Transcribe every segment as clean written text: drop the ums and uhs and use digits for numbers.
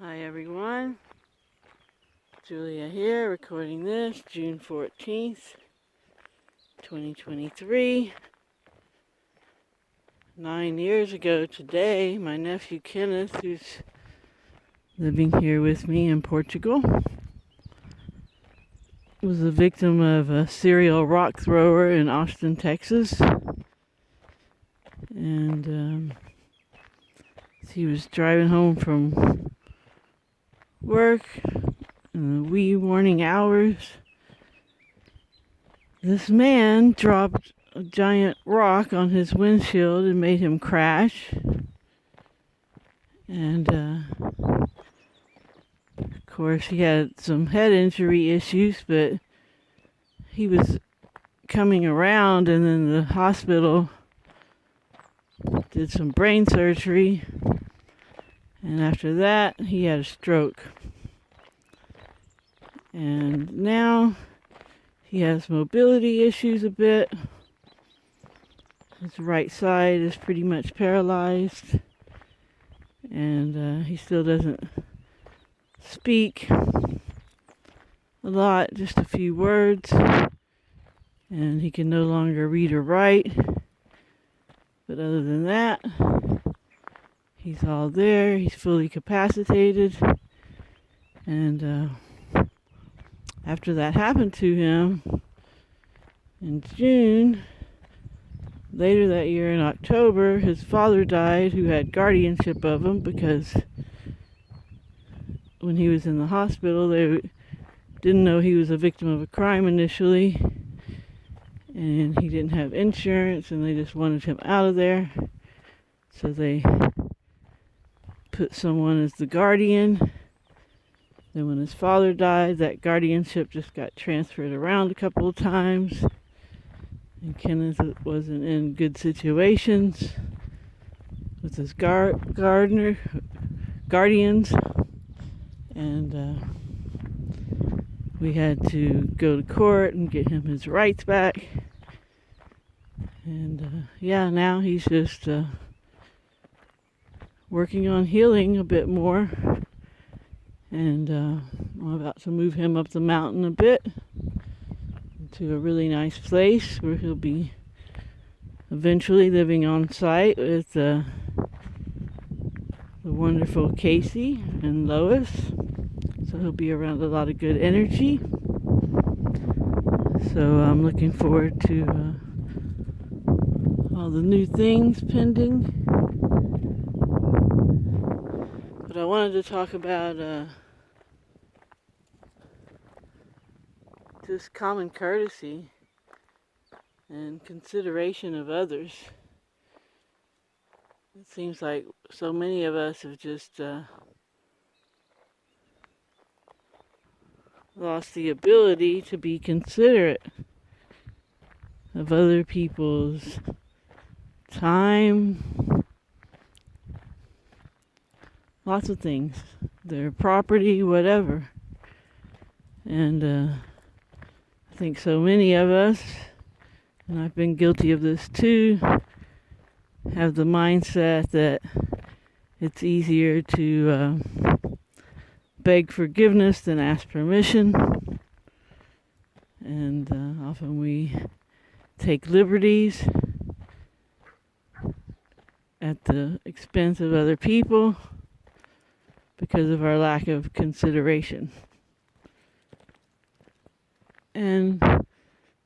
Hi everyone, Julia here, recording this June 14th, 2023. 9 years ago today, my nephew Kenneth, who's living here with me in Portugal, was the victim of a serial rock thrower in Austin, Texas. And he was driving home from work in the wee morning hours. This man dropped a giant rock on his windshield and made him crash. And of course he had some head injury issues, but he was coming around, and then the hospital did some brain surgery, and after that he had a stroke. And now he has mobility issues a bit. His right side is pretty much paralyzed, and he still doesn't speak a lot, just a few words, and he can no longer read or write. But other than that, he's all there. He's fully capacitated, and after that happened to him in June, later that year in October, his father died, who had guardianship of him, because when he was in the hospital, they didn't know he was a victim of a crime initially, and he didn't have insurance, and they just wanted him out of there. So they put someone as the guardian. Then when his father died, that guardianship just got transferred around a couple of times. And Kenneth wasn't in good situations with his guardians. And we had to go to court and get him his rights back. And now he's just working on healing a bit more. And I'm about to move him up the mountain a bit to a really nice place where he'll be eventually living on site with the wonderful Casey and Lois. So he'll be around a lot of good energy. So I'm looking forward to all the new things pending. But I wanted to talk about just common courtesy and consideration of others. It seems like so many of us have just lost the ability to be considerate of other people's time, lots of things, their property, whatever. And I think so many of us, and I've been guilty of this too, have the mindset that it's easier to beg forgiveness than ask permission. And often we take liberties at the expense of other people because of our lack of consideration. And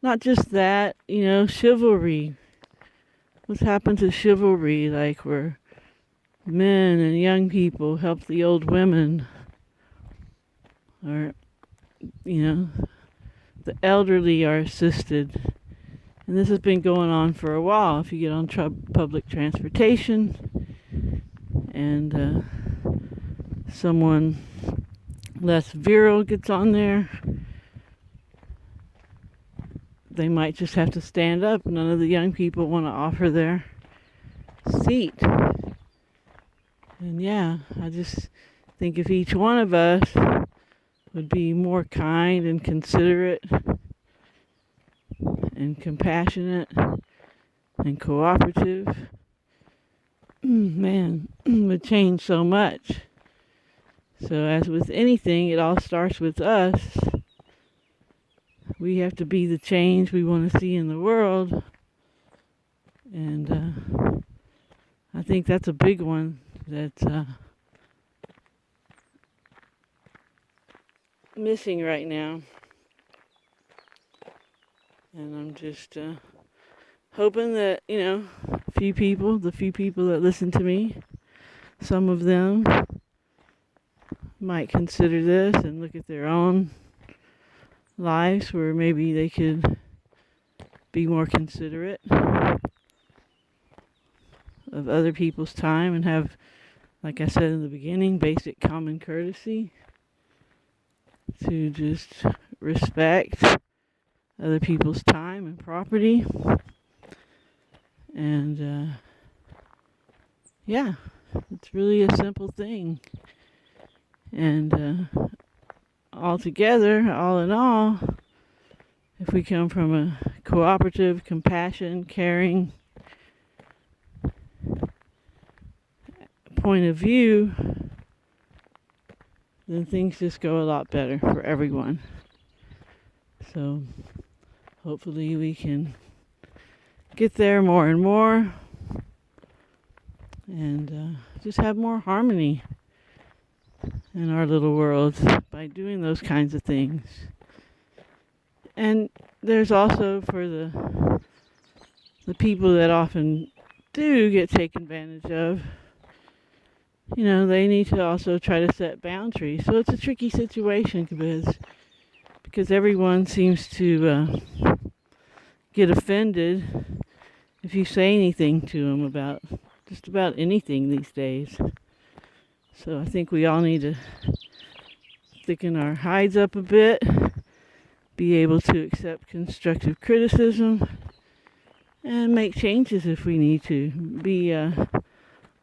not just that, chivalry. What's happened to chivalry, like where men and young people help the old women, or, the elderly are assisted. And this has been going on for a while. If you get on public transportation and someone less virile gets on there, they might just have to stand up. None of the young people want to offer their seat. And I just think if each one of us would be more kind and considerate and compassionate and cooperative, man, would change so much. So as with anything, it all starts with us. We have to be the change we want to see in the world. And I think that's a big one that's missing right now. And I'm just hoping that, the few people that listen to me, some of them might consider this and look at their own lives where maybe they could be more considerate of other people's time and have, like I said in the beginning, basic common courtesy to just respect other people's time and property. And yeah, it's really a simple thing. And altogether, all in all, if we come from a cooperative, compassion, caring point of view, then things just go a lot better for everyone. So hopefully we can get there more and more and just have more harmony in our little world by doing those kinds of things. And there's also for the people that often do get taken advantage of, they need to also try to set boundaries. So it's a tricky situation because everyone seems to get offended if you say anything to them about just about anything these days. So I think we all need to thicken our hides up a bit, be able to accept constructive criticism, and make changes if we need to. Be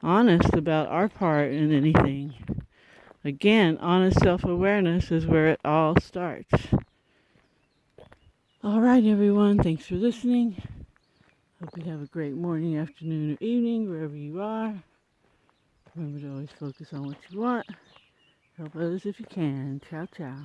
honest about our part in anything. Again, honest self-awareness is where it all starts. All right, everyone. Thanks for listening. Hope you have a great morning, afternoon, or evening, wherever you are. Remember to always focus on what you want. Help others if you can. Ciao, ciao.